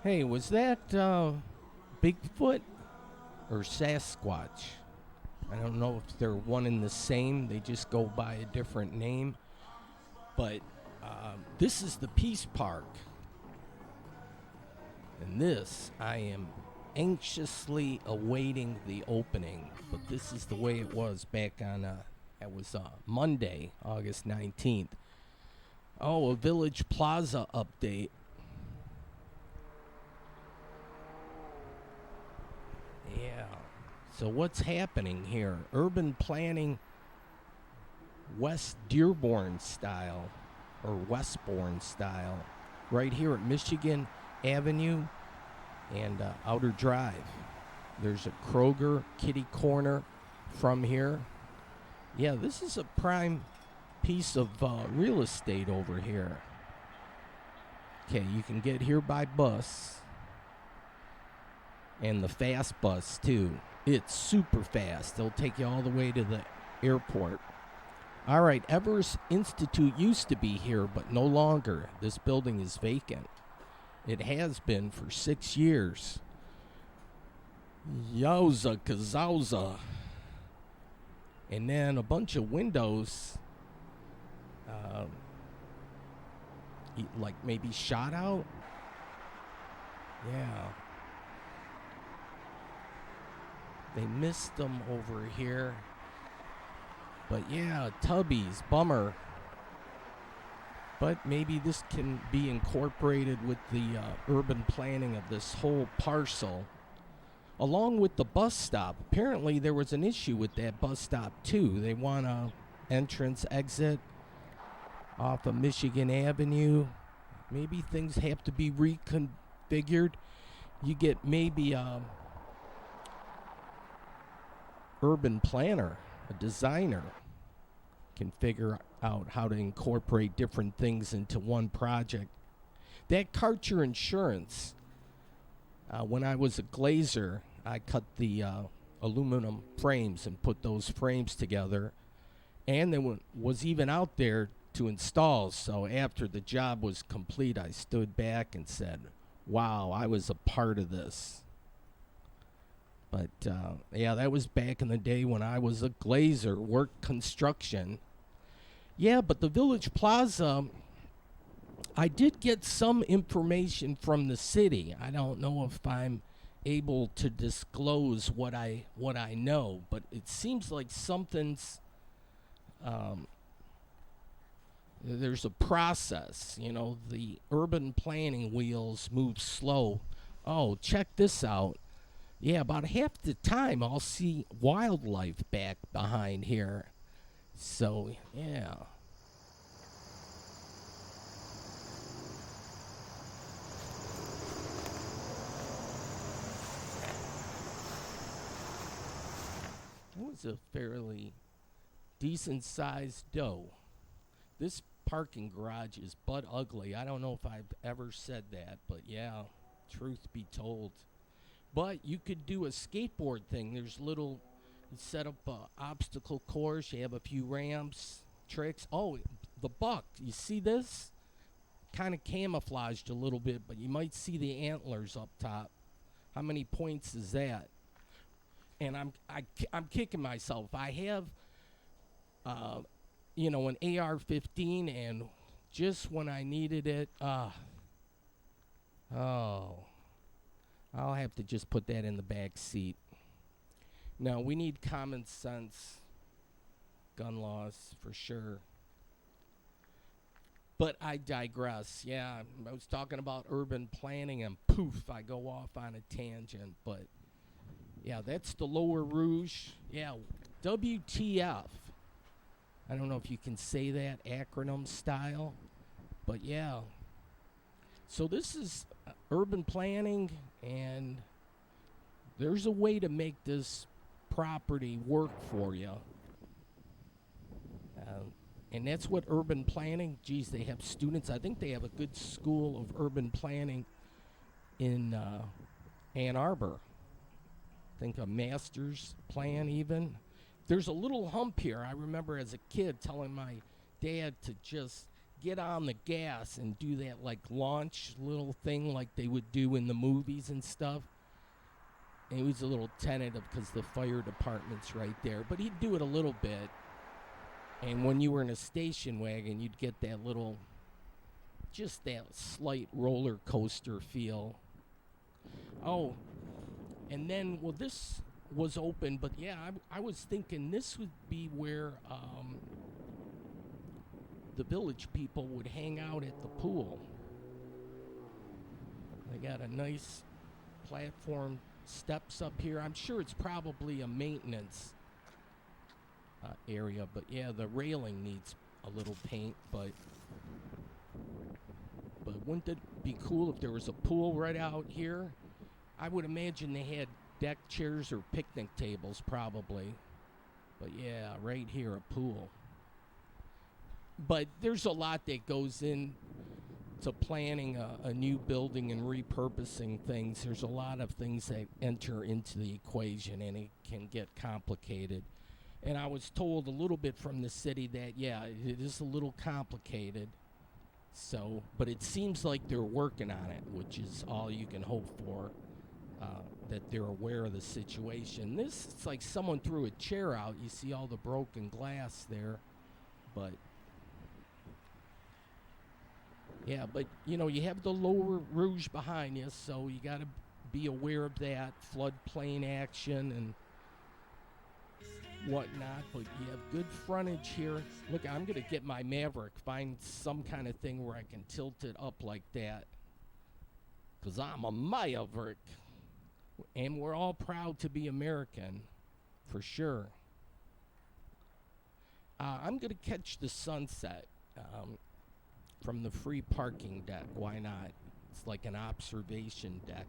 Hey, was that Bigfoot or Sasquatch? I don't know if they're one and the same. They just go by a different name. But this is the Peace Park. And this, I am anxiously awaiting the opening. But this is the way it was back on, it was Monday, August 19th. Oh, a Village Plaza update. Yeah. So what's happening here? Urban planning West Dearborn style or Westbourne style right here at Michigan Avenue and Outer Drive. There's a Kroger kitty corner from here. Yeah, this is a prime piece of real estate over here. Okay, you can get here by bus and the fast bus too. It's super fast. It'll take you all the way to the airport. All right, Evers Institute used to be here, but no longer. This building is vacant. It has been for 6 years. Yowza kazowza. And then a bunch of windows, uh, like maybe shot out. Yeah. They missed them over here. But yeah, Tubby's, bummer. But maybe this can be incorporated with the urban planning of this whole parcel, along with the bus stop. Apparently, there was an issue with that bus stop too. They want a entrance exit off of Michigan Avenue. Maybe things have to be reconfigured. You get maybe a urban planner, a designer, can figure out how to incorporate different things into one project. That Karcher Insurance, when I was a glazer, I cut the aluminum frames and put those frames together, and then was even out there to install. So after the job was complete, I stood back and said, wow, I was a part of this. But yeah, that was back in the day when I was a glazer, worked construction. Yeah, but the Village Plaza, I did get some information from the city. I don't know if I'm able to disclose what I know, but it seems like something's um, there's a process. You know, the urban planning wheels move slow. Oh, check this out. Yeah, about half the time I'll see wildlife back behind here. So, yeah. It was a fairly decent sized doe. This parking garage is butt ugly. I don't know if I've ever said that, but yeah, truth be told. But you could do a skateboard thing. There's little, you set up a obstacle course, you have a few ramps, tricks. Oh, the buck, you see this? Kind of camouflaged a little bit, but you might see the antlers up top. How many points is that? And I'm kicking myself. I have, uh, an AR-15, and just when I needed it, oh, I'll have to just put that in the back seat. No, we need common sense gun laws for sure. But I digress. Yeah, I was talking about urban planning, and poof, I go off on a tangent. But yeah, that's the Lower Rouge. Yeah, WTF. I don't know if you can say that acronym style, but yeah. So this is urban planning, and there's a way to make this property work for you. Uh, and that's what urban planning, geez, they have students. I think they have a good school of urban planning in Ann Arbor. I think a master's plan even. There's a little hump here. I remember as a kid telling my dad to just get on the gas and do that like launch little thing like they would do in the movies and stuff. And he was a little tentative because the fire department's right there. But he'd do it a little bit. And when you were in a station wagon, you'd get that little, just that slight roller coaster feel. Oh, and then, well, this was open, but yeah, I was thinking this would be where the village people would hang out at the pool. They got a nice platform steps up here. I'm sure it's probably a maintenance area, but yeah, the railing needs a little paint, but wouldn't it be cool if there was a pool right out here? I would imagine they had deck chairs or picnic tables probably, but yeah, right here, a pool. But there's a lot that goes in to planning a new building and repurposing things. There's a lot of things that enter into the equation, and it can get complicated. And I was told a little bit from the city that, yeah, it is a little complicated. So, but it seems like they're working on it, which is all you can hope for, that they're aware of the situation. This, it's like someone threw a chair out. You see all the broken glass there. But yeah, but you know, you have the Lower Rouge behind you, so you got to be aware of that floodplain action and whatnot. But you have good frontage here. Look, I'm gonna get my Maverick, find some kind of thing where I can tilt it up like that, 'cause I'm a Maverick, and we're all proud to be American, for sure. I'm gonna catch the sunset from the free parking deck. Why not? It's like an observation deck.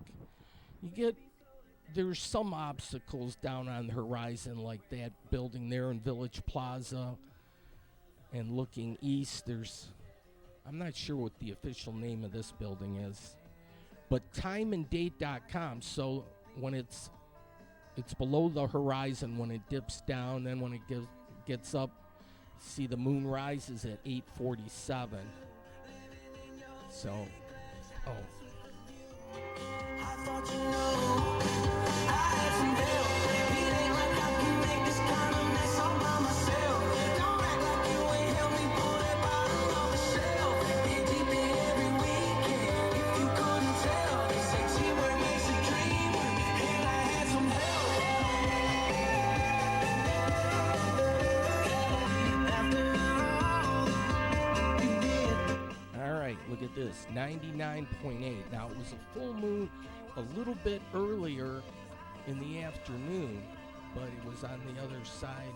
There's some obstacles down on the horizon, like that building there in Village Plaza. And looking east, I'm not sure what the official name of this building is, but timeanddate.com. So when it's below the horizon, when it dips down, then when it gets up, see the moon rises at 8:47. So, oh. I thought you know I had some help. It ain't like I can make this kind of mess all by myself. Don't act like you ain't helped me pull that bottle off the shelf. Get deep in every weekend. If you couldn't tell, they say teamwork makes a dream work. And I had some help. All right, look at this, 99.8. Now, it was a full moon a little bit earlier in the afternoon, but it was on the other side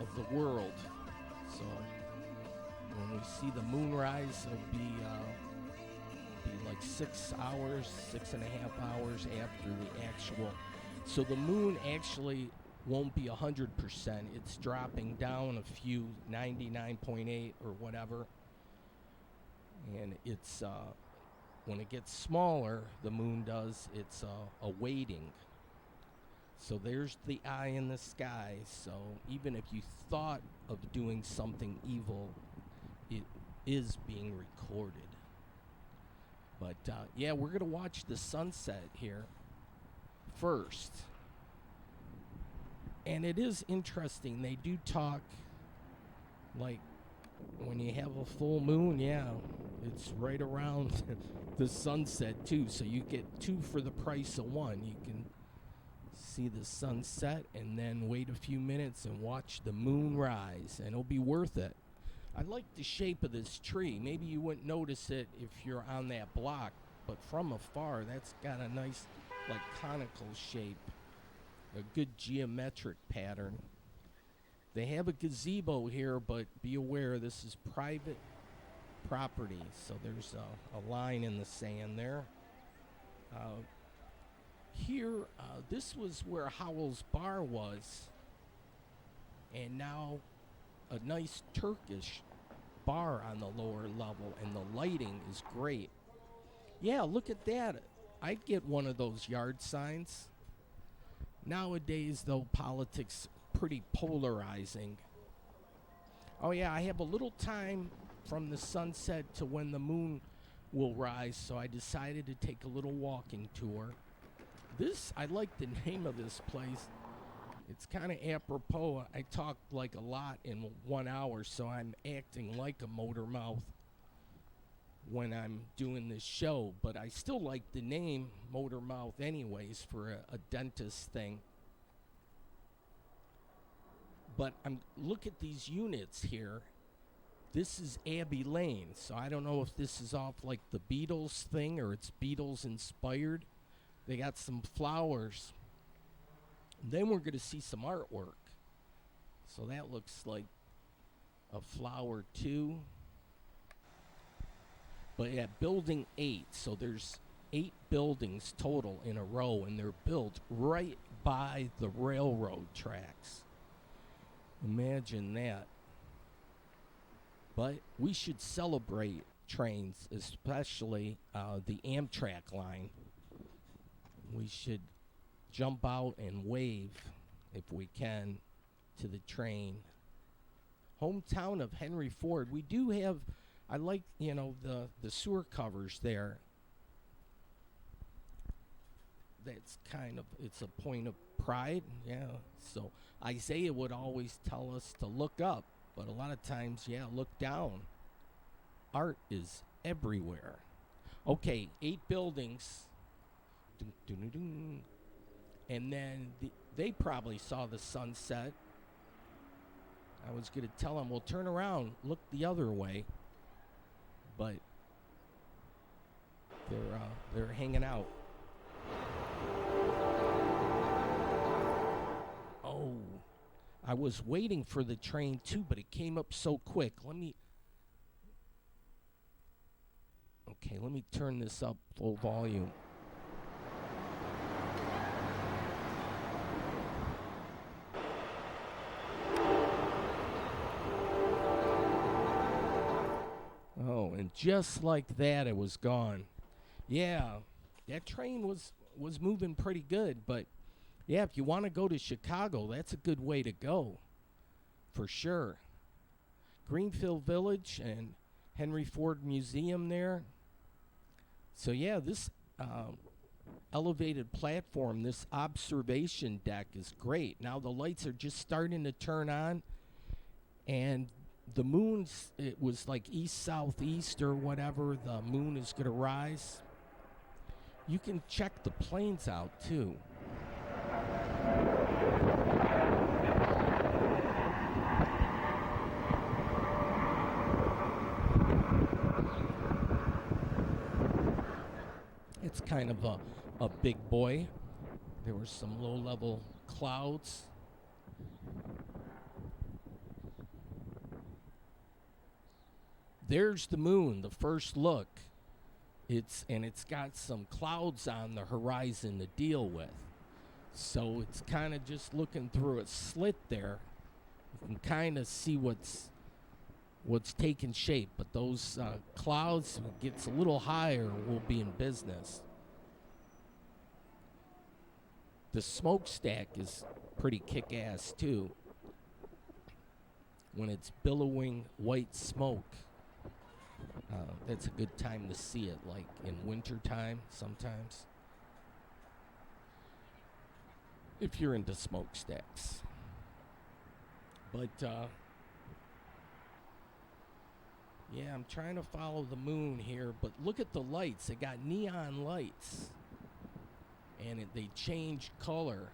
of the world. So when we see the moonrise, it'll be like 6 hours, 6.5 hours after the actual. So the moon actually won't be 100%. It's dropping down a few, 99.8 or whatever. And it's when it gets smaller, the moon does, it's a weighting. So there's the eye in the sky. So even if you thought of doing something evil, it is being recorded. But yeah, we're going to watch the sunset here first. And it is interesting. They do talk like when you have a full moon, yeah, it's right around the sunset too. So you get two for the price of one. You can see the sunset and then wait a few minutes and watch the moon rise, and it'll be worth it. I like the shape of this tree. Maybe you wouldn't notice it if you're on that block, but from afar, that's got a nice, like, conical shape, a good geometric pattern. They have a gazebo here, but be aware this is private property, so there's a line in the sand there. Here, this was where Howell's Bar was, and now a nice Turkish bar on the lower level, and the lighting is great. Yeah, look at that. I'd get one of those yard signs. Nowadays, though, politics pretty polarizing. Oh yeah, I have a little time from the sunset to when the moon will rise, so I decided to take a little walking tour. I like the name of this place. It's kind of apropos. I talk like a lot in 1 hour, so I'm acting like a motor mouth when I'm doing this show, but I still like the name Motor Mouth anyways for a dentist thing. But look at these units here. This is Abbey Lane, so I don't know if this is off like the Beatles thing or it's Beatles inspired. They got some flowers. And then we're going to see some artwork. So that looks like a flower too. But yeah, building 8. So there's 8 buildings total in a row, and they're built right by the railroad tracks. Imagine that. But we should celebrate trains, especially the Amtrak line. We should jump out and wave, if we can, to the train. Hometown of Henry Ford. We do have, I like, the sewer covers there. That's it's a point of pride. Yeah. So Isaiah would always tell us to look up, but a lot of times, look down. Art is everywhere. Okay, 8 buildings. Dun, dun, dun, dun. And then they probably saw the sunset. I was going to tell them, well, turn around, look the other way. But they're hanging out. Oh, I was waiting for the train too, but it came up so quick. Let me turn this up full volume. Oh, and just like that, it was gone. Yeah, that train was moving pretty good, but yeah, if you want to go to Chicago, that's a good way to go, for sure. Greenfield Village and Henry Ford Museum there. So yeah, this elevated platform, this observation deck is great. Now the lights are just starting to turn on, and the moon's, it was like east-southeast or whatever, the moon is going to rise. You can check the planes out too. It's kind of a big boy. There were some low-level clouds. There's the moon, the first look. It's got some clouds on the horizon to deal with. So it's kind of just looking through a slit there. You can kind of see what's taking shape, but those clouds, when it gets a little higher, we'll be in business. The smokestack is pretty kick-ass too. When it's billowing white smoke, that's a good time to see it, like in winter time sometimes. If you're into smokestacks. But yeah, I'm trying to follow the moon here, but look at the lights. They got neon lights, and they change color.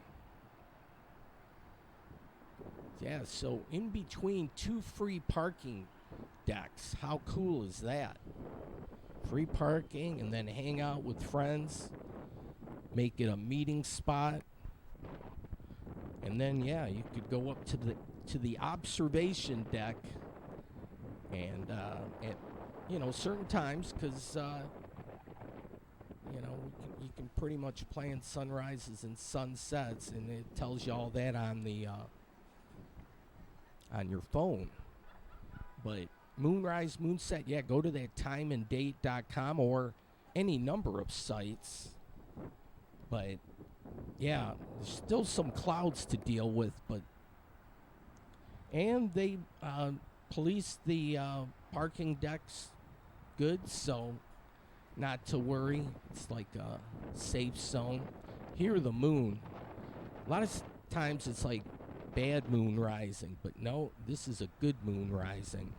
Yeah, so in between 2 free parking decks. How cool is that? Free parking, and then hang out with friends. Make it a meeting spot. And then, yeah, you could go up to the observation deck, and at certain times, because you can pretty much plan sunrises and sunsets, and it tells you all that on your phone. But moonrise, moonset, yeah, go to that timeanddate.com or any number of sites. But yeah, there's still some clouds to deal with, and they police the parking decks good, so not to worry. It's like a safe zone. Here, the moon. A lot of times it's like bad moon rising, but no, this is a good moon rising.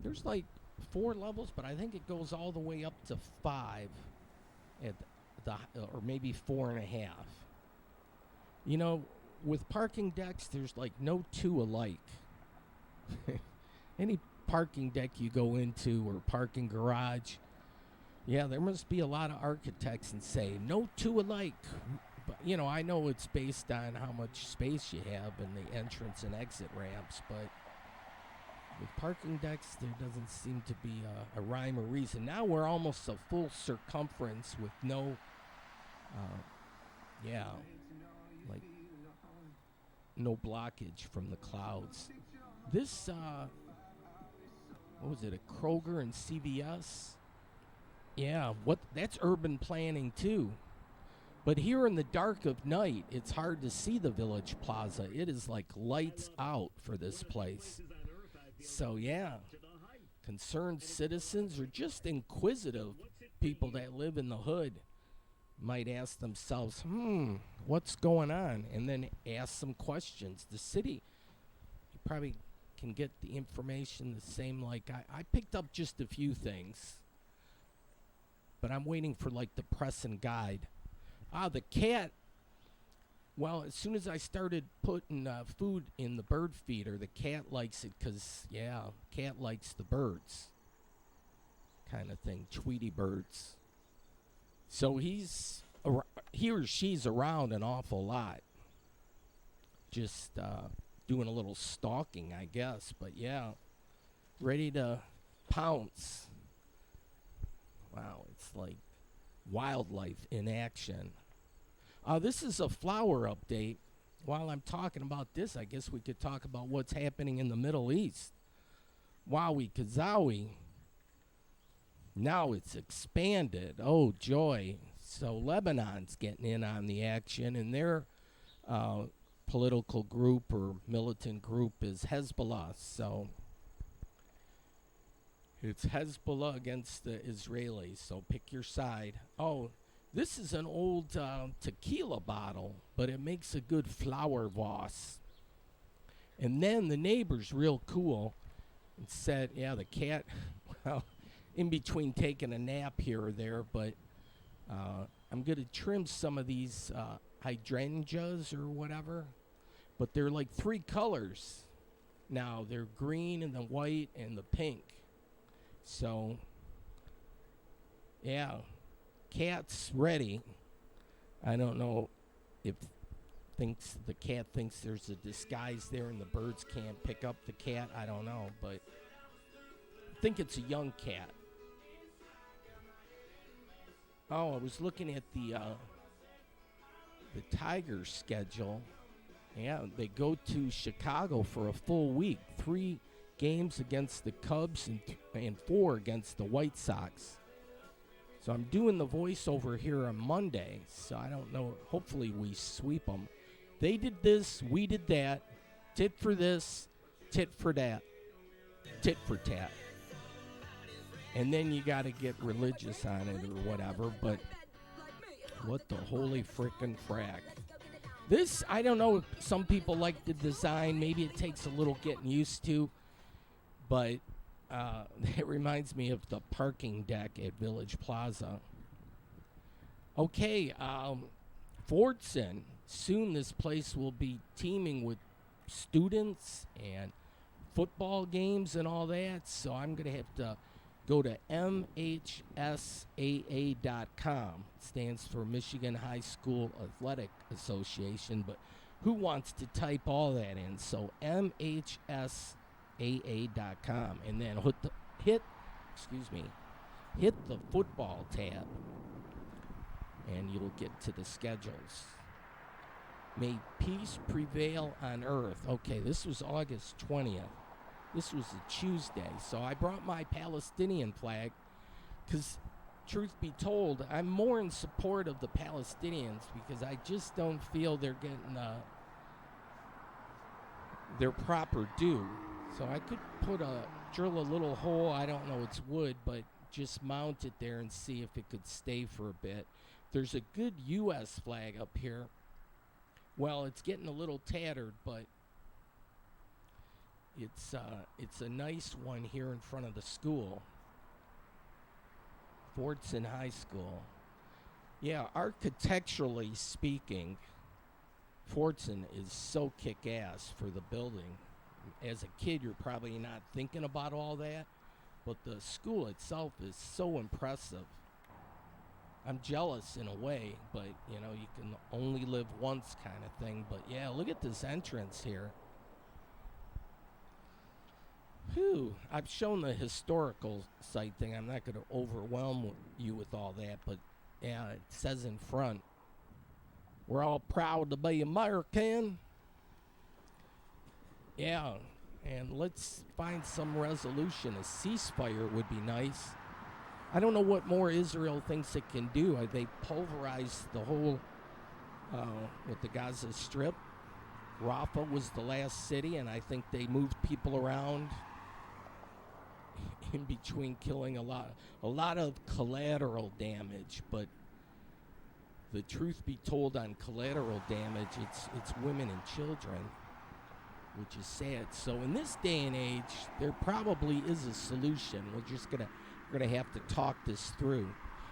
There's like 4 levels, but I think it goes all the way up to 5 at the or maybe 4.5. You know, with parking decks, there's like no two alike. Any parking deck you go into or parking garage, yeah, there must be a lot of architects and say no two alike. But you know, I know it's based on how much space you have and the entrance and exit ramps, but with parking decks, there doesn't seem to be a rhyme or reason. Now we're almost a full circumference with no, like no blockage from the clouds. This, what was it, a Kroger and CVS? Yeah, that's urban planning too. But here in the dark of night, it's hard to see the Village Plaza. It is like lights out for this place. So yeah, concerned citizens or just inquisitive people that live in the hood might ask themselves, what's going on? And then ask some questions. The city, you probably can get the information the same like I picked up just a few things, but I'm waiting for like the press and guide. The cat, well, as soon as I started putting food in the bird feeder, the cat likes it because, yeah, cat likes the birds kind of thing, Tweety birds. So he or she's around an awful lot, just doing a little stalking, I guess. But, yeah, ready to pounce. Wow, it's like wildlife in action. This is a flower update. While I'm talking about this, I guess we could talk about what's happening in the Middle East. Wowie kazowie. Now it's expanded. Oh, joy. So Lebanon's getting in on the action, and their political group or militant group is Hezbollah. So it's Hezbollah against the Israelis, so pick your side. Oh, this is an old tequila bottle, but it makes a good flower vase. And then the neighbor's real cool and said, yeah, the cat, well, in between taking a nap here or there, but I'm going to trim some of these hydrangeas or whatever. But they're like 3 colors now. They're green and the white and the pink. So, yeah. Cat's ready. I don't know if the cat thinks there's a disguise there and the birds can't pick up the cat. I don't know, but I think it's a young cat. Oh, I was looking at the Tigers schedule. Yeah, they go to Chicago for a full week. 3 games against the Cubs and 4 against the White Sox. So I'm doing the voiceover here on Monday, so I don't know. Hopefully we sweep them. They did this, we did that. Tit for this, tit for that. Tit for tat. And then you got to get religious on it or whatever, but what the holy frickin' frack. This, I don't know if some people like the design. Maybe it takes a little getting used to, but it reminds me of the parking deck at Village Plaza. Okay, Fordson. Soon this place will be teeming with students and football games and all that. So I'm going to have to go to MHSAA.com. It stands for Michigan High School Athletic Association. But who wants to type all that in? So MHSAA.com, and then hit the football tab, and you'll get to the schedules. May peace prevail on earth. Okay, this was August 20th. This was a Tuesday, so I brought my Palestinian flag because, truth be told, I'm more in support of the Palestinians because I just don't feel they're getting their proper due. So I could drill a little hole. I don't know, it's wood, but just mount it there and see if it could stay for a bit. There's a good U.S. flag up here. Well, it's getting a little tattered, but it's a nice one here in front of the school, Fordson High School. Yeah, architecturally speaking, Fordson is so kick-ass for the building. As a kid, you're probably not thinking about all that, but the school itself is so impressive. I'm jealous in a way, but, you know, you can only live once kind of thing. But, yeah, look at this entrance here. Whew. I've shown the historical site thing. I'm not going to overwhelm you with all that, but, yeah, it says in front, we're all proud to be American. Yeah, and let's find some resolution. A ceasefire would be nice. I don't know what more Israel thinks it can do. They pulverized the whole, with the Gaza Strip. Rafah was the last city, and I think they moved people around in between, killing a lot of collateral damage. But the truth be told, on collateral damage, it's women and children, which is sad. So in this day and age, there probably is a solution. We're gonna have to talk this through.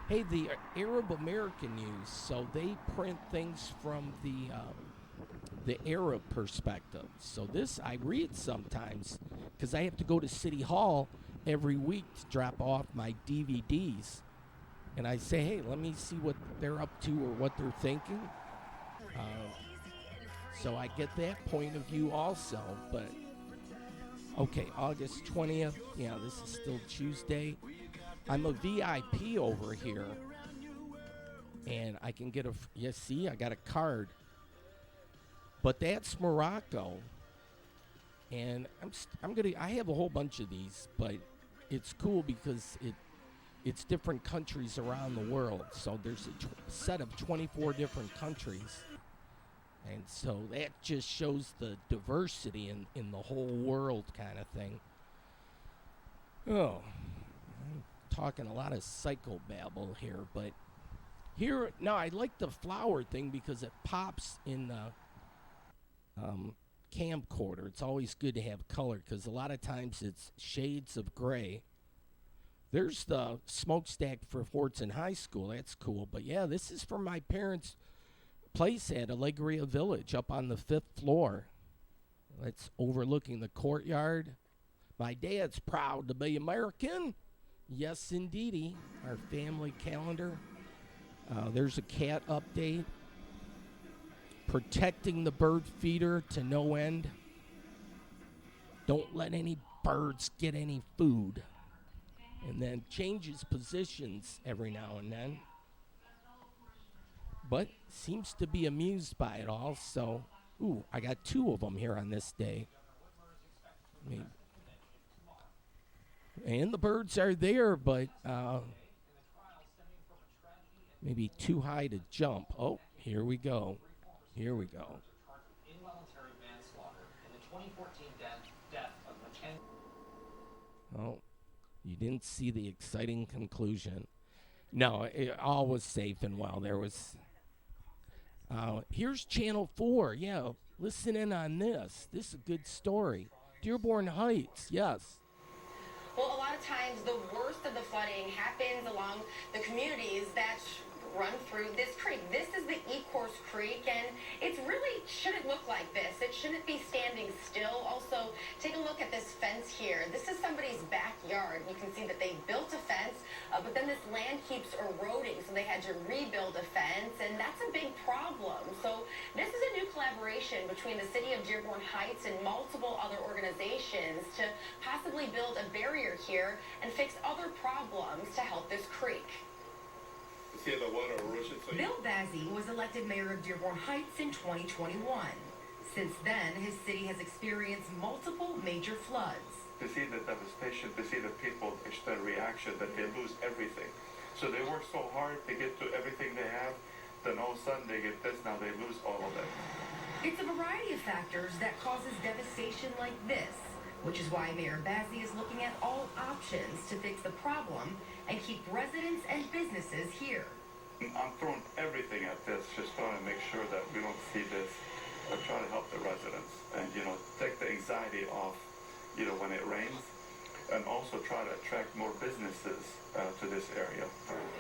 Hey, the Arab American News, so they print things from the Arab perspective. So this I read sometimes because I have to go to City Hall every week to drop off my DVDs, and I say, hey, let me see what they're up to or what they're thinking. So I get that point of view also. But okay, August 20th. Yeah, this is still Tuesday. I'm a VIP over here, and I can get see, I got a card. But that's Morocco, and I have a whole bunch of these, but it's cool because it's different countries around the world. So there's a set of 24 different countries, and so that just shows the diversity in the whole world kind of thing. Oh, I'm talking a lot of psychobabble here, but here, now I like the flower thing because it pops in the camcorder. It's always good to have color because a lot of times it's shades of gray. There's the smokestack for Fordson High School. That's cool. But yeah, this is from my parents' place at Alegria Village up on the 5th floor. It's overlooking the courtyard. My dad's proud to be American. Yes, indeedy. Our family calendar. There's a cat update. Protecting the bird feeder to no end. Don't let any birds get any food. And then changes positions every now and then. But seems to be amused by it all. So, ooh, I got 2 of them here on this day. And the birds are there, but maybe too high to jump. Oh, here we go. Here we go. Involuntary manslaughter in the 2014 death of Mackenzie. Oh, you didn't see the exciting conclusion. No, all was safe and well. There was. Here's Channel 4. Yeah, listen in on this. This is a good story. Dearborn Heights, yes. Well, a lot of times the worst of the flooding happens along the communities that run through this creek. This is the Ecorse Creek, and it really shouldn't look like this. It shouldn't be standing still. Also, take a look at this fence here. This is somebody's backyard. You can see that they built a fence, but then this land keeps eroding, so they had to rebuild a fence, and that's a big problem. So this is a new collaboration between the city of Dearborn Heights and multiple other organizations to possibly build a barrier here and fix other problems to help this creek. Bill Bazzi was elected mayor of Dearborn Heights in 2021. Since then, his city has experienced multiple major floods. To see the devastation, to see the people, their reaction, that they lose everything. So they work so hard to get to everything they have, then all of a sudden they get this, now they lose all of it. It's a variety of factors that causes devastation like this, which is why Mayor Bazzi is looking at all options to fix the problem and keep residents and businesses here. I'm throwing everything at this, just trying to make sure that we don't see this, but try to help the residents and, take the anxiety off, when it rains, and also try to attract more businesses to this area.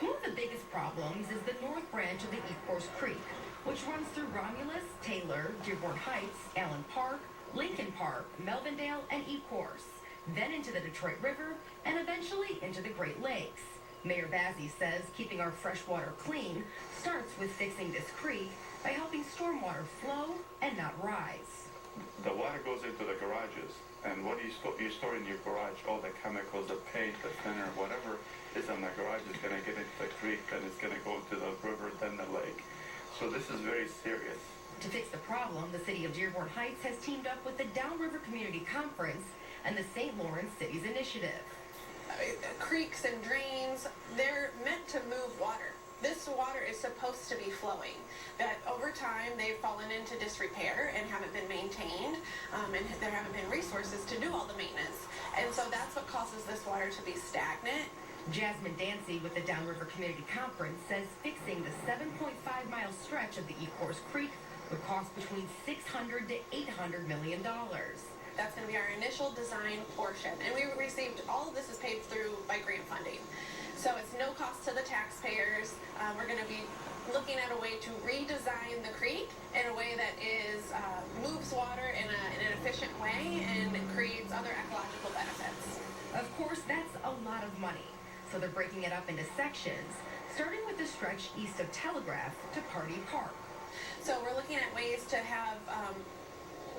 One of the biggest problems is the north branch of the Ecorse Creek, which runs through Romulus, Taylor, Dearborn Heights, Allen Park, Lincoln Park, Melvindale, and Ecorse, then into the Detroit River, and eventually into the Great Lakes. Mayor Bazzi says keeping our fresh water clean starts with fixing this creek by helping stormwater flow and not rise. The water goes into the garages, and what you store in your garage, all the chemicals, the paint, the thinner, whatever is in the garage is going to get into the creek, and it's going to go into the river, then the lake. So this is very serious. To fix the problem, the city of Dearborn Heights has teamed up with the Downriver Community Conference and the St. Lawrence Cities Initiative. Creeks and drains, they're meant to move water. This water is supposed to be flowing. That over time they've fallen into disrepair and haven't been maintained, and there haven't been resources to do all the maintenance. And so that's what causes this water to be stagnant. Jasmine Dancy with the Downriver Community Conference says fixing the 7.5-mile stretch of the Ecorse Creek would cost between $600 to $800 million. That's going to be our initial design portion. And we received, all of this is paid through by grant funding. So it's no cost to the taxpayers. We're going to be looking at a way to redesign the creek in a way that moves water in an efficient way and creates other ecological benefits. Of course, that's a lot of money. So they're breaking it up into sections, starting with the stretch east of Telegraph to Party Park. So we're looking at ways to have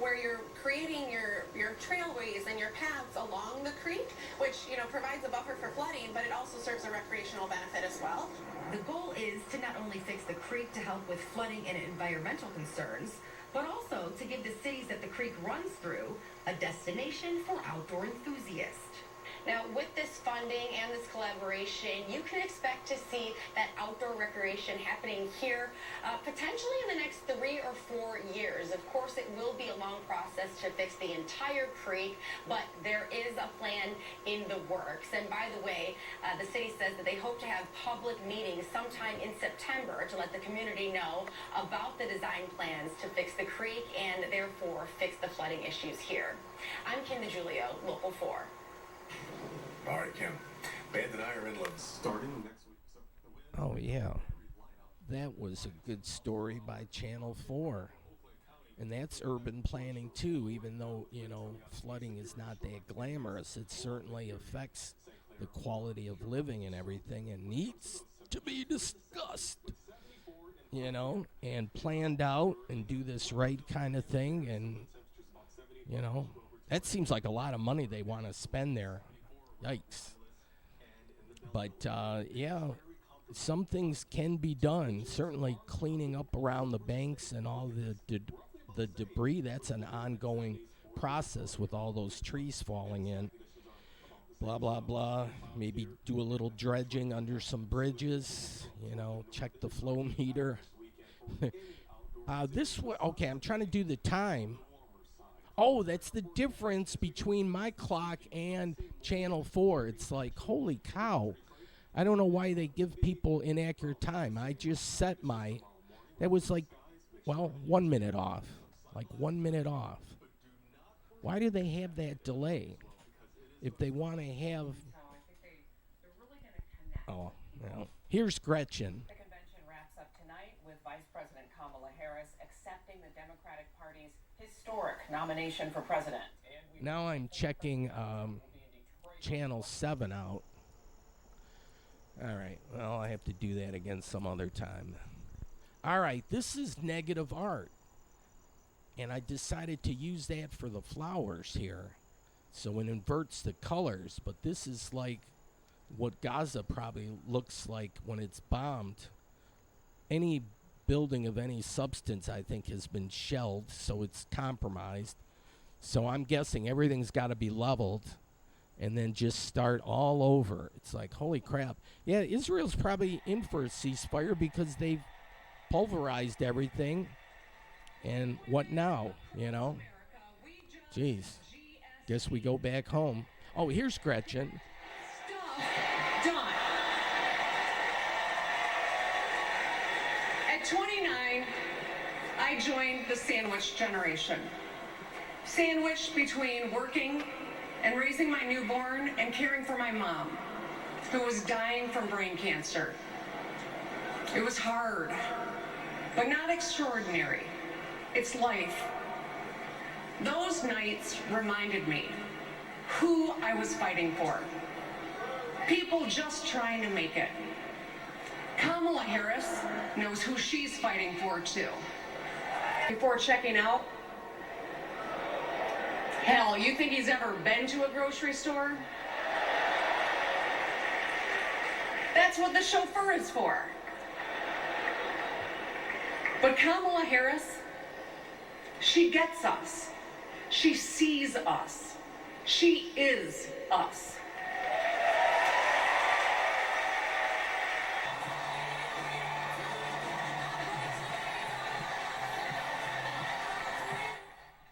where you're creating your trailways and your paths along the creek, which provides a buffer for flooding, but it also serves a recreational benefit as well. The goal is to not only fix the creek to help with flooding and environmental concerns, but also to give the cities that the creek runs through a destination for outdoor enthusiasts. Now, with this funding and this collaboration, you can expect to see that outdoor recreation happening here potentially in the next 3 or 4 years. Of course, it will be a long process to fix the entire creek, but there is a plan in the works. And by the way, the city says that they hope to have public meetings sometime in September to let the community know about the design plans to fix the creek and therefore fix the flooding issues here. I'm Kim DeGiulio, Local 4. All right, Kim. Band and I are inland starting next week. Oh, yeah. That was a good story by Channel 4. And that's urban planning, too, even though, flooding is not that glamorous. It certainly affects the quality of living and everything and needs to be discussed, and planned out and do this right kind of thing. And, that seems like a lot of money they want to spend there. Yikes. But, some things can be done. Certainly cleaning up around the banks and all the debris, that's an ongoing process with all those trees falling in. Blah, blah, blah. Maybe do a little dredging under some bridges, check the flow meter. Okay, I'm trying to do the time. Oh, that's the difference between my clock and Channel 4. It's like, holy cow. I don't know why they give people inaccurate time. I just set that was 1 minute off. 1 minute off. Why do they have that delay? If they want to have... Oh, well. Here's Gretchen. The convention wraps up tonight with Vice President Kamala Harris accepting the Democratic Party's historic nomination for president. Now I'm checking Channel 7 out. All right. Well, I have to do that again some other time. All right. This is negative art. And I decided to use that for the flowers here. So it inverts the colors. But this is like what Gaza probably looks like when it's bombed. Any building of any substance, I think, has been shelled, so it's compromised. So I'm guessing everything's got to be leveled and then just start all over. It's like, holy crap. Yeah, Israel's probably in for a ceasefire because they've pulverized everything And what now, Jeez. Guess we go back home. Oh, here's Gretchen. Done. At 29, I joined the sandwich generation. Sandwiched between working and raising my newborn and caring for my mom, who was dying from brain cancer. It was hard, but not extraordinary. It's life. Those nights reminded me who I was fighting for. People just trying to make it. Kamala Harris knows who she's fighting for, too. Before checking out, hell, you think he's ever been to a grocery store? That's what the chauffeur is for. But Kamala Harris, she gets us. She sees us. She is us.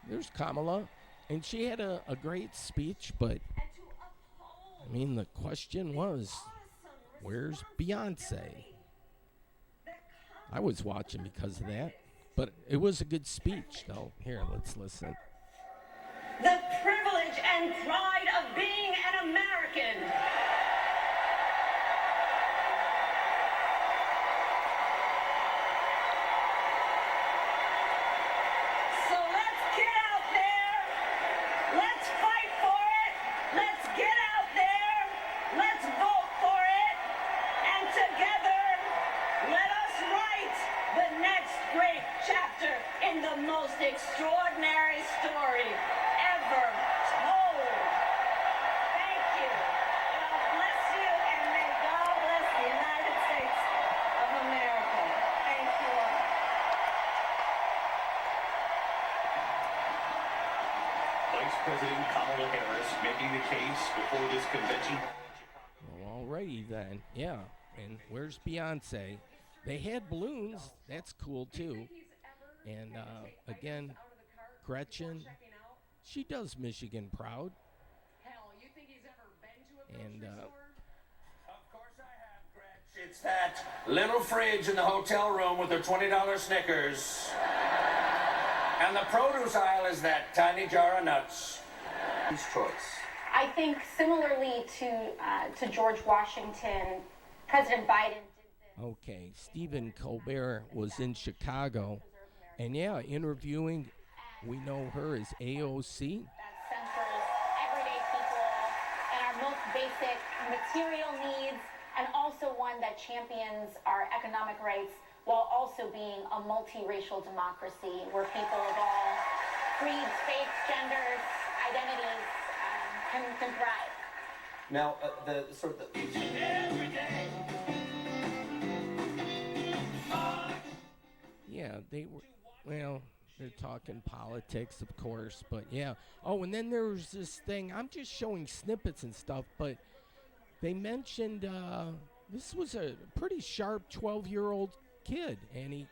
There's Kamala, and she had a great speech, but I mean, the question was, where's Beyonce? I was watching because of that, but it was a good speech, though. Here, let's listen. The privilege and pride of being an American. So let's get out there. Let's fight for it. Let's get out there. Let's vote for it. And together, let us write the next great chapter in the most extraordinary story ever told. Thank you. God bless you, and may God bless the United States of America. Thank you all. Vice President Kamala Harris making the case before this convention. Well, alrighty then. Yeah. And where's Beyonce? They had balloons. That's cool, too. And, again, Gretchen, she does Michigan proud. And, Of course I have, Gretch. It's that little fridge in the hotel room with the $20 Snickers. And the produce aisle is that tiny jar of nuts. Whose choice? I think similarly to George Washington, President Biden did this. okay, Stephen Colbert was in Chicago. And, yeah, interviewing, we know her as AOC. That centers everyday people and our most basic material needs, and also one that champions our economic rights while also being a multiracial democracy where people of all creeds, faiths, genders, identities can thrive. Now, the sort of Yeah, they were, well, they're talking politics, of course, but yeah. Oh, and then there was this thing, I'm just showing snippets and stuff, but they mentioned this was a pretty sharp 12-year-old kid, and he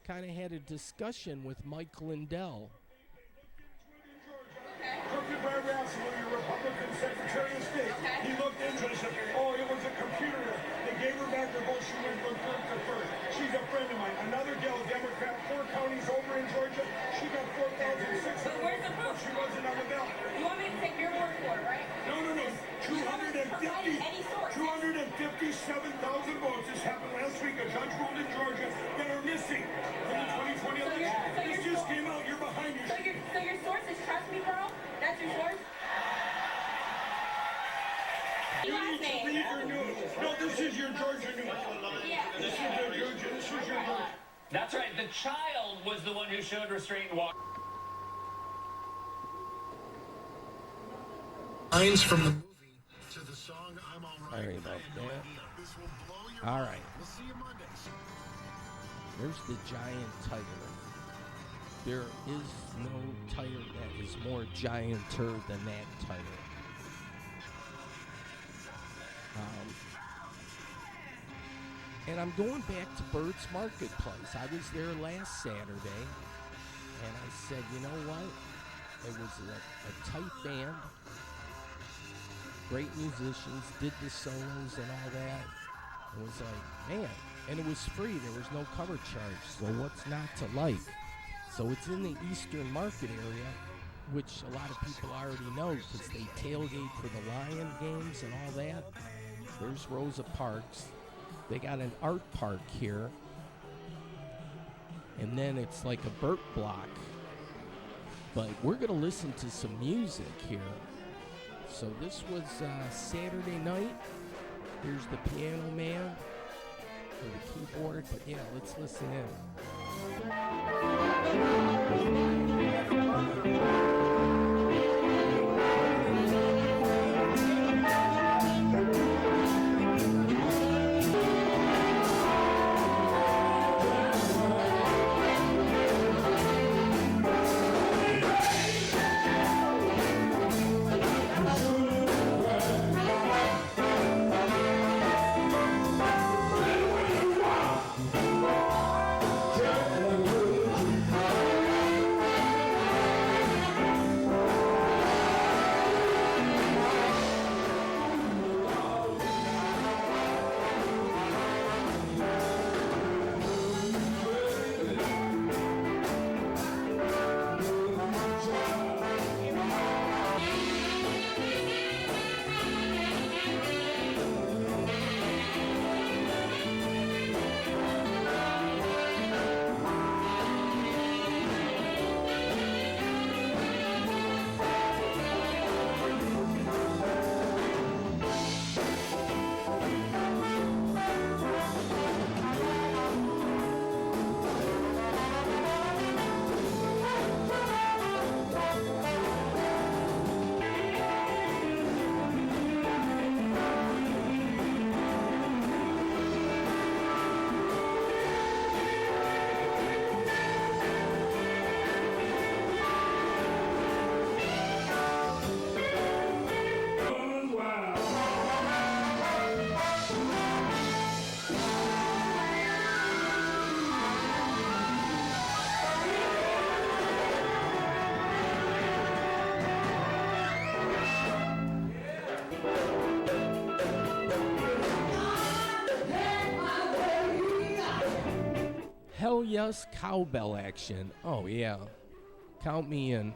kind of had a discussion with Mike Lindell. Crooked by Rasmussen, your Republican Secretary of State. He looked into it and said, oh, it was a computer. They gave her back her vote. She went from third to first. She's a friend of mine. Another gal, Democrat, 4 counties over in Georgia. She got 4,600. But where's the proof? She wasn't on the ballot. You want me to take your word for it, right? No. 257,000 votes. This happened last week. A judge ruled in Georgia that are missing from the 2020 election. This just came out. You're behind your shit. So your source is Trust Me, Pearl? That's your source? You need to read your news. No, this is your Georgia news. Yeah. This is your Georgia. This is your Georgia. That's right. The child was the one who showed restraint and walked. Lines from the movie to the song I'm All Right. Sorry about that. This will blow your All mind. right. We'll see you Monday. There's the giant tiger. There is no tiger that is more gianter than that tiger. And I'm going back to Bert's Marketplace. I was there last Saturday, And I said, you know what? It was a tight band, great musicians, did the solos and all that. It was like, man, and it was free. There was no cover charge, so what's not to like? So it's in the Eastern Market area, which a lot of people already know because they tailgate for the Lion games and all that. There's Rosa Parks. They got an art park here. And then it's like a Bert block. But we're going to listen to some music here. So this was Saturday night. Here's the piano man or the keyboard. But yeah, let's listen in. Hell yes, cowbell action. Oh yeah, count me in.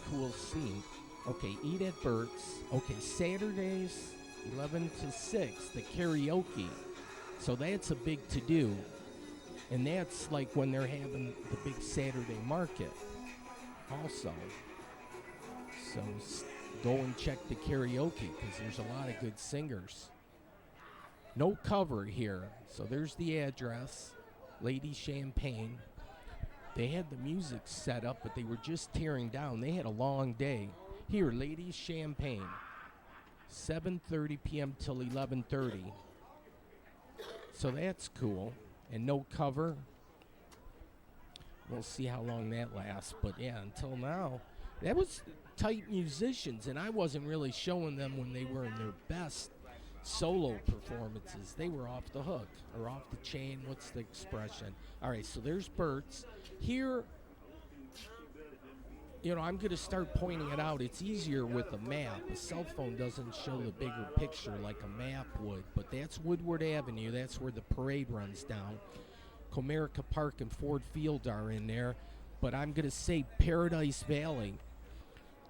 cool scene. Okay, eat at Bert's. Okay, Saturdays, 11 to 6, the karaoke. So that's a big to-do. And that's like when they're having the big Saturday market also. So go and check the karaoke because there's a lot of good singers. No cover here. So there's the address, Lady Champagne. They had the music set up, but they were just tearing down. They had a long day. Here, Lady Champagne, 7:30 p.m. till 11:30. So that's cool. And no cover. We'll see how long that lasts. But yeah, until now, that was tight musicians, and I wasn't really showing them when they were in their best solo performances. They were off the hook, or off the chain. What's the expression? All right, so there's Bert's. Here, I'm going to start pointing it out. It's easier with a map. A cell phone doesn't show the bigger picture like a map would, but that's Woodward Avenue. That's where the parade runs down. Comerica Park and Ford Field are in there, but I'm going to say Paradise Valley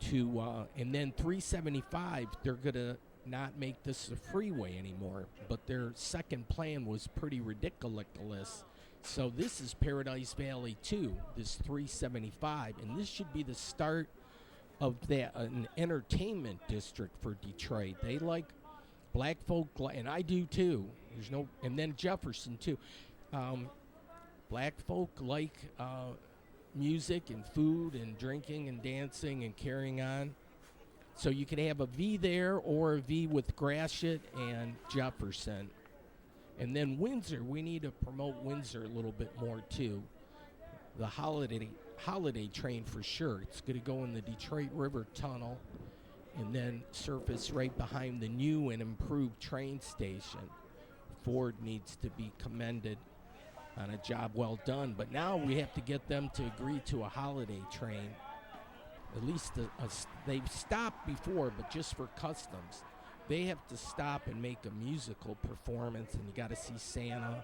and then 375, they're going to not make this a freeway anymore, but their second plan was pretty ridiculous. So this is Paradise Valley 2, this 375, and this should be the start of an entertainment district for Detroit. They like black folk, and I do too. And then Jefferson too. Black folk like music and food and drinking and dancing and carrying on. So you could have a V there or a V with Gratiot and Jefferson. And then Windsor, we need to promote Windsor a little bit more too. The holiday train for sure. It's going to go in the Detroit River Tunnel and then surface right behind the new and improved train station. Ford needs to be commended on a job well done. But now we have to get them to agree to a holiday train. At least they've stopped before, but just for customs. They have to stop and make a musical performance, and you got to see Santa,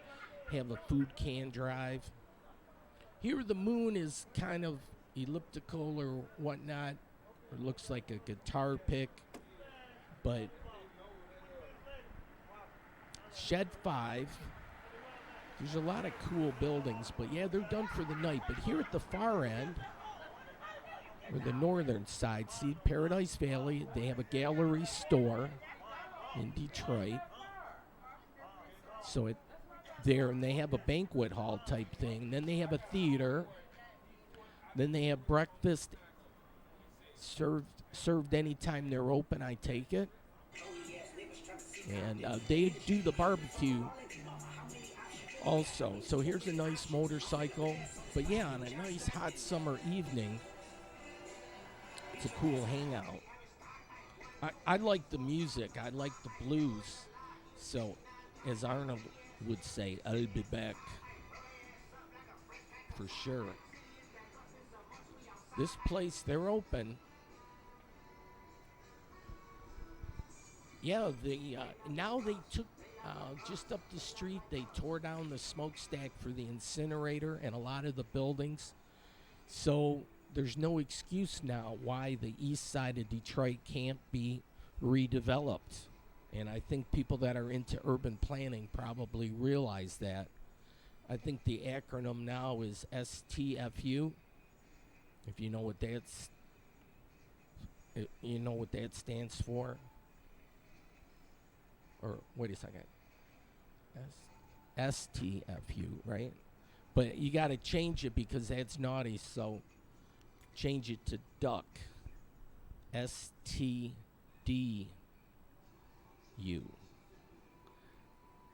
have a food can drive. Here the moon is kind of elliptical or whatnot. It looks like a guitar pick, but Shed 5, there's a lot of cool buildings, but yeah, they're done for the night. But here at the far end, or the northern side, see Paradise Valley, they have a gallery store in Detroit. So and they have a banquet hall type thing. And then they have a theater. Then they have breakfast served anytime they're open, I take it. And they do the barbecue also. So here's a nice motorcycle. But yeah, on a nice hot summer evening, it's a cool hangout. I like the music. I like the blues. So, as Arnold would say, I'll be back. For sure. This place, they're open. Yeah, now they took, just up the street, they tore down the smokestack for the incinerator and a lot of the buildings. So there's no excuse now why the east side of Detroit can't be redeveloped. And I think people that are into urban planning probably realize that. I think the acronym now is STFU. If you know what that stands for. Or wait a second. STFU, right? But you got to change it because that's naughty, so change it to duck. STDU.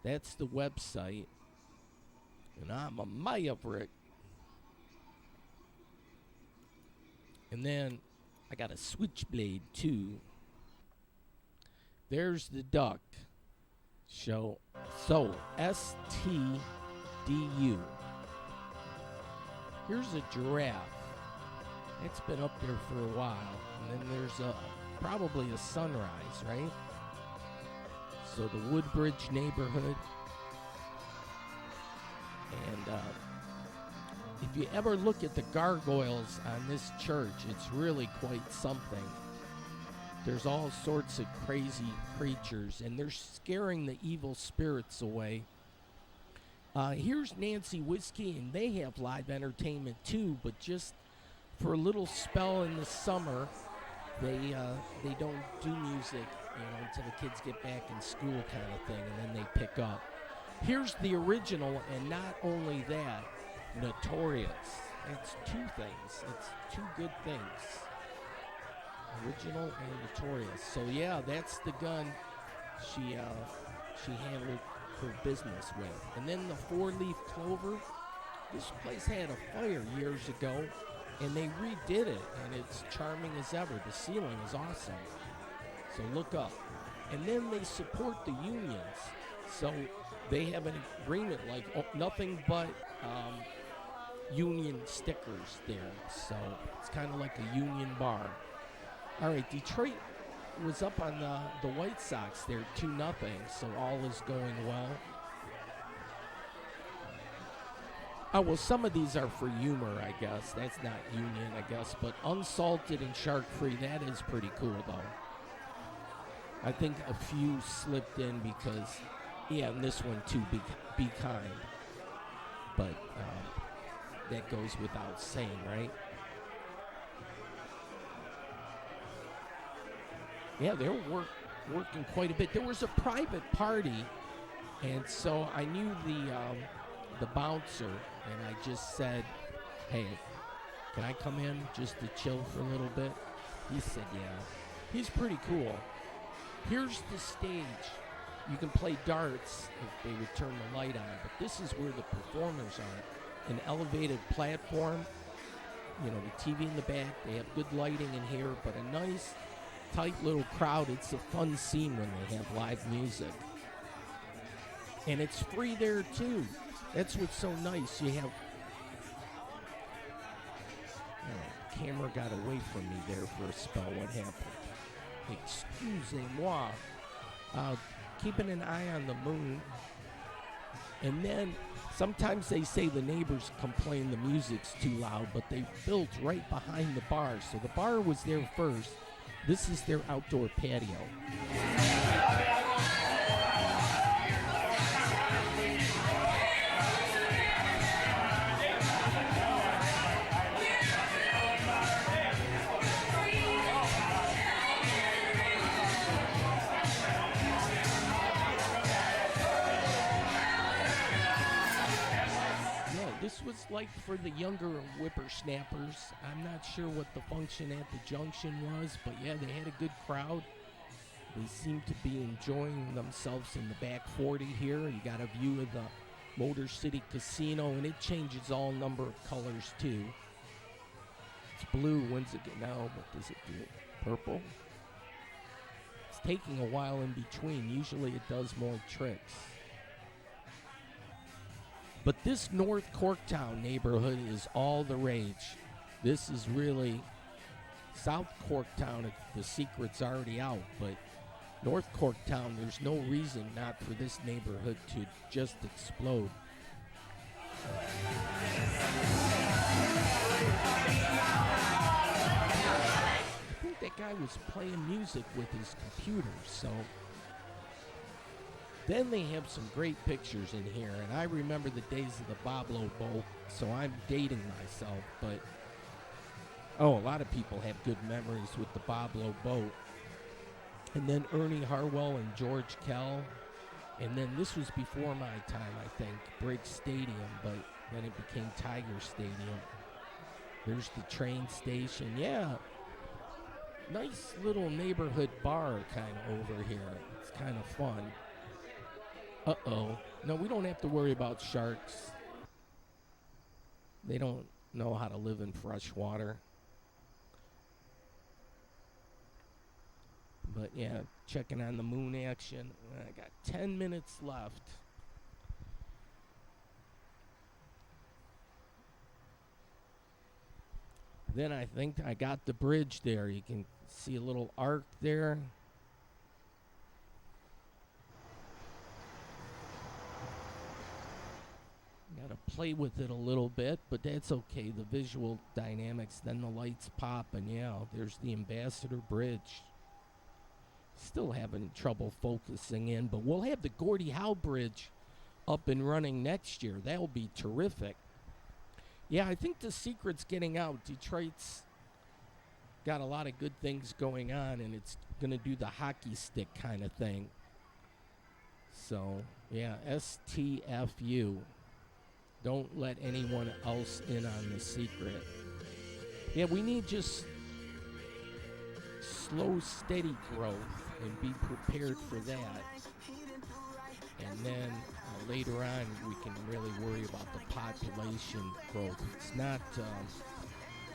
That's the website. And I'm a maverick. And then I got a switchblade too. There's the duck. So STDU. Here's a giraffe. It's been up there for a while. And then there's probably a sunrise, right? So the Woodbridge neighborhood. And if you ever look at the gargoyles on this church, it's really quite something. There's all sorts of crazy creatures, and they're scaring the evil spirits away. Here's Nancy Whiskey, and they have live entertainment too, but just for a little spell in the summer, they don't do music, until the kids get back in school kind of thing, and then they pick up. Here's the original, and not only that, Notorious. It's two things. It's two good things. Original and Notorious. So yeah, that's the gun she handled her business with. And then the four-leaf clover. This place had a fire years ago, and they redid it, and it's charming as ever. The ceiling is awesome. So look up. And then they support the unions. So they have an agreement like nothing but union stickers there. So it's kind of like a union bar. All right, Detroit was up on the White Sox there 2-0, so all is going well. Oh, well, some of these are for humor, I guess. That's not union, I guess. But unsalted and shark-free, that is pretty cool, though. I think a few slipped in because, yeah, and this one, too, be kind. But that goes without saying, right? Yeah, they're working quite a bit. There was a private party, and so I knew the bouncer, and I just said, hey, can I come in just to chill for a little bit? He said, yeah. He's pretty cool. Here's the stage. You can play darts if they would turn the light on, but this is where the performers are. An elevated platform, the TV in the back. They have good lighting in here, but a nice, tight little crowd. It's a fun scene when they have live music. And it's free there, too. That's what's so nice. You have... camera got away from me there for a spell. What happened? Excusez-moi. Keeping an eye on the moon. And then sometimes they say the neighbors complain the music's too loud, but they built right behind the bar. So the bar was there first. This is their outdoor patio. This was like for the younger whippersnappers. I'm not sure what the function at the junction was, but yeah, they had a good crowd. They seem to be enjoying themselves in the back 40 here. You got a view of the Motor City Casino, and it changes all number of colors too. It's blue. When's it get now? What does it do? Purple? It's taking a while in between. Usually it does more tricks. But this North Corktown neighborhood is all the rage. This is really South Corktown. The secret's already out, but North Corktown, there's no reason not for this neighborhood to just explode. I think that guy was playing music with his computer, so... Then they have some great pictures in here, and I remember the days of the Boblo boat, so I'm dating myself, but... Oh, a lot of people have good memories with the Boblo boat. And then Ernie Harwell and George Kell. And then this was before my time, I think, Briggs Stadium, but then it became Tiger Stadium. There's the train station. Yeah, nice little neighborhood bar kind of over here. It's kind of fun. Uh-oh. No, we don't have to worry about sharks. They don't know how to live in fresh water. But yeah, checking on the moon action. I got 10 minutes left. Then I think I got the bridge there. You can see a little arc there. Got to play with it a little bit, but that's okay. The visual dynamics, then the lights pop, and yeah, there's the Ambassador Bridge. Still having trouble focusing in, but we'll have the Gordie Howe Bridge up and running next year. That'll be terrific. Yeah, I think the secret's getting out. Detroit's got a lot of good things going on, and it's going to do the hockey stick kind of thing. So, yeah, STFU. Don't let anyone else in on the secret. Yeah, we need just slow, steady growth and be prepared for that. And then later on, we can really worry about the population growth. It's not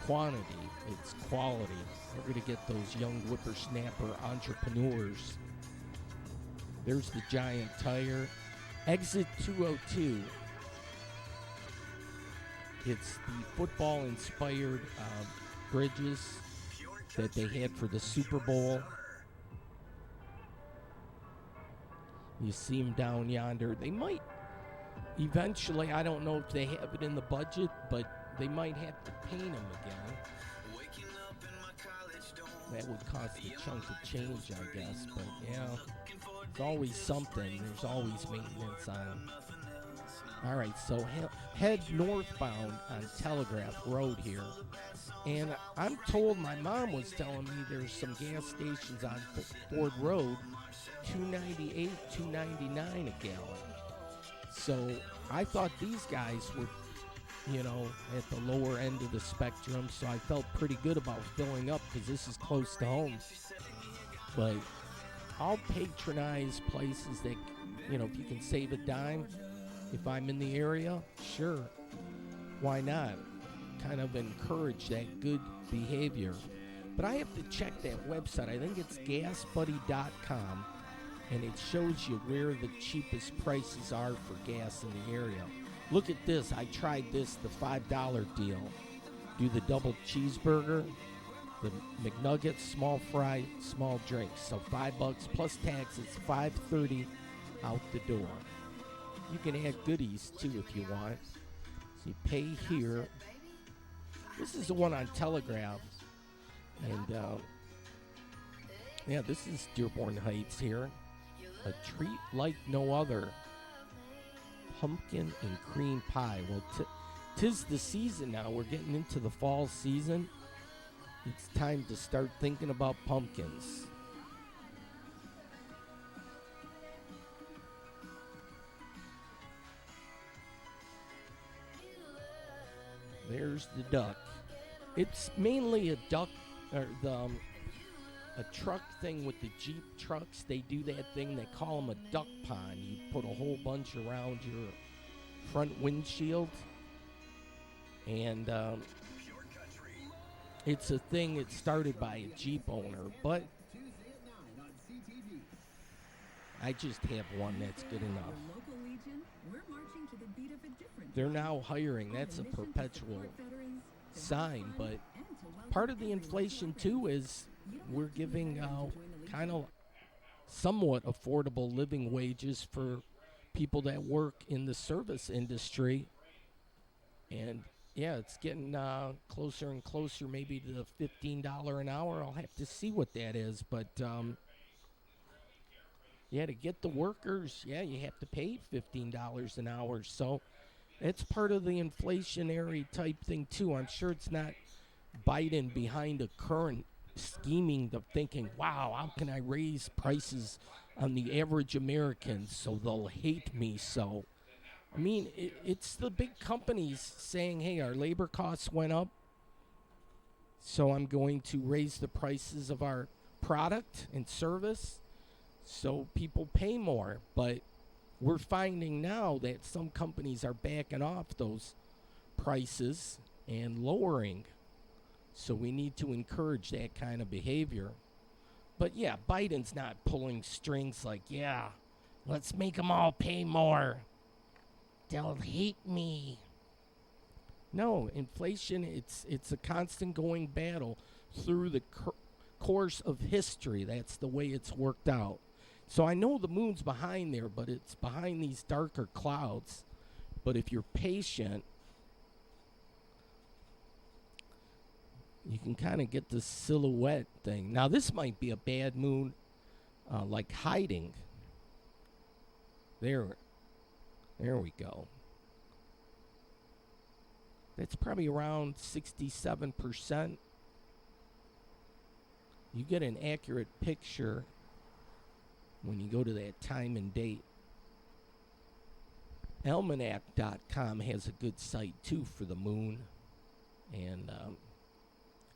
quantity, it's quality. We're going to get those young whippersnapper entrepreneurs. There's the giant tire. Exit 202. It's the football-inspired bridges that they had for the Super Bowl. You see them down yonder. They might eventually, I don't know if they have it in the budget, but they might have to paint them again. That would cost a chunk of change, I guess. But yeah, it's always something. There's always maintenance on them. All right, so head northbound on Telegraph Road here. And I'm told, my mom was telling me there's some gas stations on Ford Road, $2.98, $2.99 a gallon. So I thought these guys were, at the lower end of the spectrum, so I felt pretty good about filling up because this is close to home. But I'll patronize places that, if you can save a dime, if I'm in the area, sure, why not? Kind of encourage that good behavior. But I have to check that website. I think it's gasbuddy.com, and it shows you where the cheapest prices are for gas in the area. Look at this. I tried this, the $5 deal. Do the double cheeseburger, the McNuggets, small fry, small drinks. So $5 plus tax, it's $5.30 out the door. You can add goodies, too, if you want. So you pay here. This is the one on Telegraph. And, yeah, this is Dearborn Heights here. A treat like no other. Pumpkin and cream pie. Well, tis the season now. We're getting into the fall season. It's time to start thinking about pumpkins. There's the duck. It's mainly a duck, or a truck thing with the Jeep trucks. They do that thing, they call them a duck pond. You put a whole bunch around your front windshield. And it's a thing that's started by a Jeep owner. But I just have one that's good enough. They're now hiring. That's a perpetual sign. But part of the inflation, too, is we're giving kind of somewhat affordable living wages for people that work in the service industry. And, yeah, it's getting closer and closer maybe to the $15 an hour. I'll have to see what that is. But, yeah, to get the workers, yeah, you have to pay $15 an hour. So it's part of the inflationary type thing, too. I'm sure it's not Biden behind a current scheming of thinking, wow, how can I raise prices on the average American so they'll hate me so? I mean, it's the big companies saying, hey, our labor costs went up, so I'm going to raise the prices of our product and service so people pay more. But we're finding now that some companies are backing off those prices and lowering. So we need to encourage that kind of behavior. But yeah, Biden's not pulling strings like, yeah, let's make them all pay more. They'll hate me. No, inflation, it's a constant going battle through the course of history. That's the way it's worked out. So I know the moon's behind there, but it's behind these darker clouds. But if you're patient, you can kind of get the silhouette thing. Now, this might be a bad moon, like hiding. There we go. That's probably around 67%. You get an accurate picture when you go to that time and date. Almanac.com has a good site, too, for the moon. And,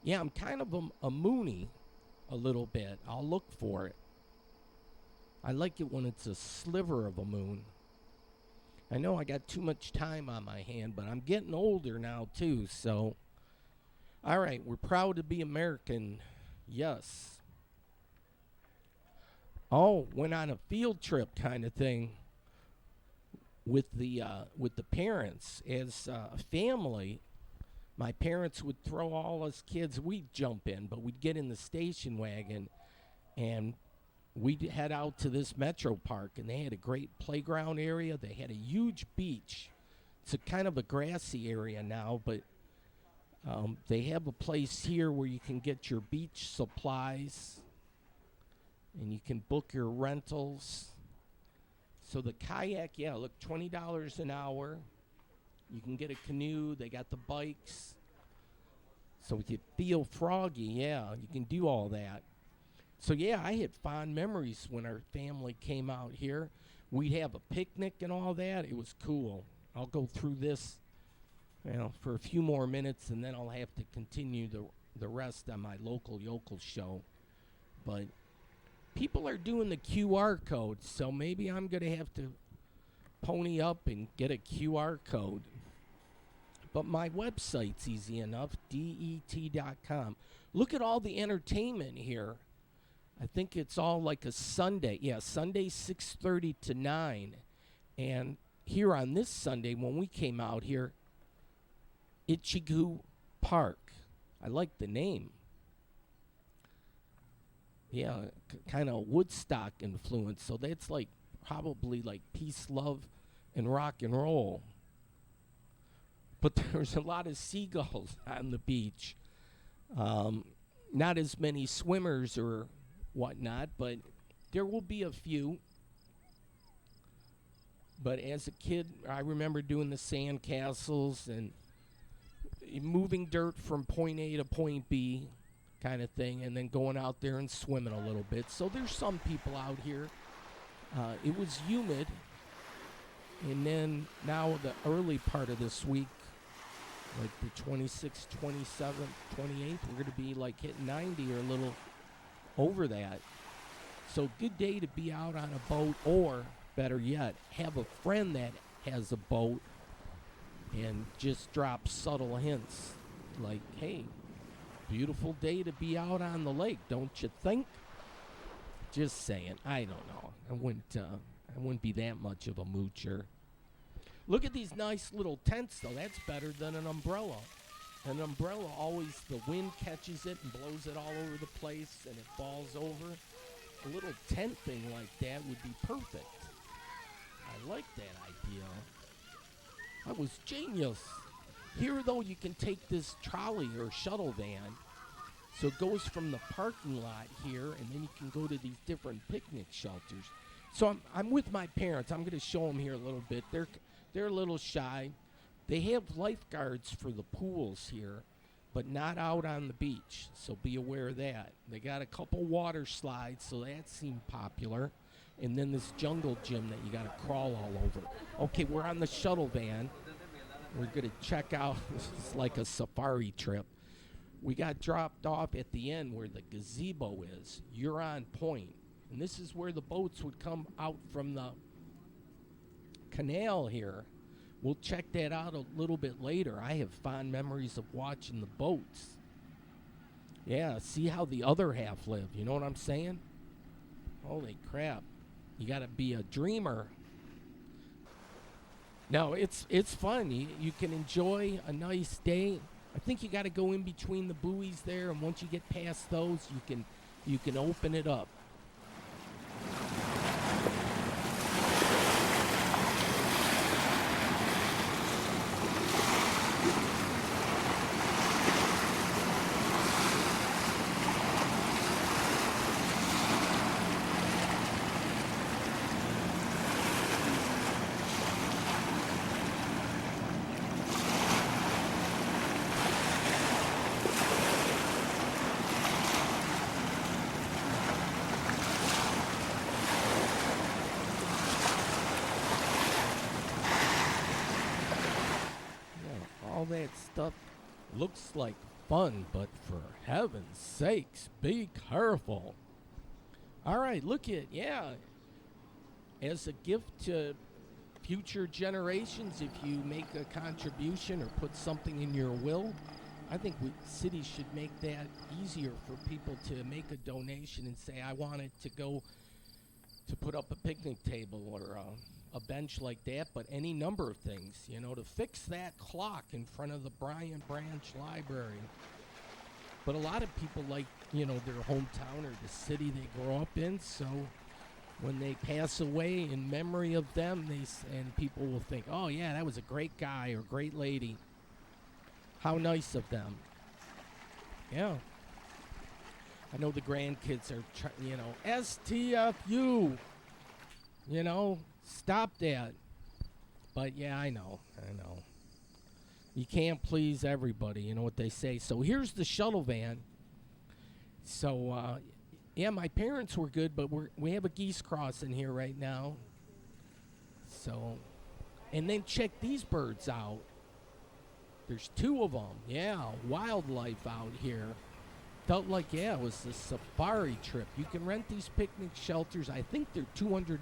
yeah, I'm kind of a moonie a little bit. I'll look for it. I like it when it's a sliver of a moon. I know I got too much time on my hand, but I'm getting older now, too, so. All right, we're proud to be American. Yes. Oh, went on a field trip kind of thing with the parents. As a family, my parents would throw all us kids. We'd jump in, but we'd get in the station wagon, and we'd head out to this metro park, and they had a great playground area. They had a huge beach. It's a kind of a grassy area now, but they have a place here where you can get your beach supplies, and you can book your rentals. So the kayak, yeah, look, $20 an hour. You can get a canoe. They got the bikes. So if you feel froggy, yeah, you can do all that. So, yeah, I had fond memories when our family came out here. We'd have a picnic and all that. It was cool. I'll go through this, for a few more minutes, and then I'll have to continue the rest on my local yokel show. But people are doing the QR code, so maybe I'm going to have to pony up and get a QR code. But my website's easy enough, det.com. Look at all the entertainment here. I think it's all like a Sunday. Yeah, Sunday 6:30 to 9. And here on this Sunday, when we came out here, Ichigu Park. I like the name. Yeah, kind of Woodstock influence. So that's like probably like peace, love, and rock and roll. But there's a lot of seagulls on the beach. Not as many swimmers or whatnot, but there will be a few. But as a kid, I remember doing the sand castles and moving dirt from point A to point B kind of thing, and then going out there and swimming a little bit. So there's some people out here. It was humid. And then now the early part of this week, like the 26th, 27th, 28th, we're going to be like hitting 90 or a little over that. So good day to be out on a boat, or better yet, have a friend that has a boat and just drop subtle hints like, hey, beautiful day to be out on the lake, don't you think? Just saying. I don't know. I wouldn't be that much of a moocher. Look at these nice little tents, though. That's better than an umbrella. An umbrella, always the wind catches it and blows it all over the place and it falls over. A little tent thing like that would be perfect. I like that idea. That was genius. Here, though, you can take this trolley or shuttle van. So it goes from the parking lot here, and then you can go to these different picnic shelters. So I'm with my parents. I'm going to show them here a little bit. They're a little shy. They have lifeguards for the pools here, but not out on the beach. So be aware of that. They got a couple water slides, so that seemed popular. And then this jungle gym that you got to crawl all over. Okay, we're on the shuttle van. We're going to check out. This is like a safari trip. We got dropped off at the end where the gazebo is. You're on point. And this is where the boats would come out from the canal here. We'll check that out a little bit later. I have fond memories of watching the boats. Yeah, see how the other half lived. You know what I'm saying? Holy crap. You got to be a dreamer. No, it's fun. You can enjoy a nice day. I think you got to go in between the buoys there, and once you get past those, you can open it up. that stuff looks like fun, but for heaven's sakes, be careful. All right, look at, yeah. As a gift to future generations, if you make a contribution or put something in your will, I think cities should make that easier for people to make a donation and say, I want it to go to put up a picnic table or a bench like that, but any number of things, to fix that clock in front of the Bryant Branch Library. But a lot of people like, their hometown or the city they grow up in, so when they pass away, in memory of them, and people will think, oh yeah, that was a great guy or great lady. How nice of them. Yeah. I know the grandkids are, STFU. Stop that. But yeah, I know. You can't please everybody, you know what they say. So here's the shuttle van. So, yeah, my parents were good, but we have a geese crossing here right now. So, and then check these birds out. There's 2 of them. Yeah, wildlife out here. Felt like, yeah, it was a safari trip. You can rent these picnic shelters. I think they're $200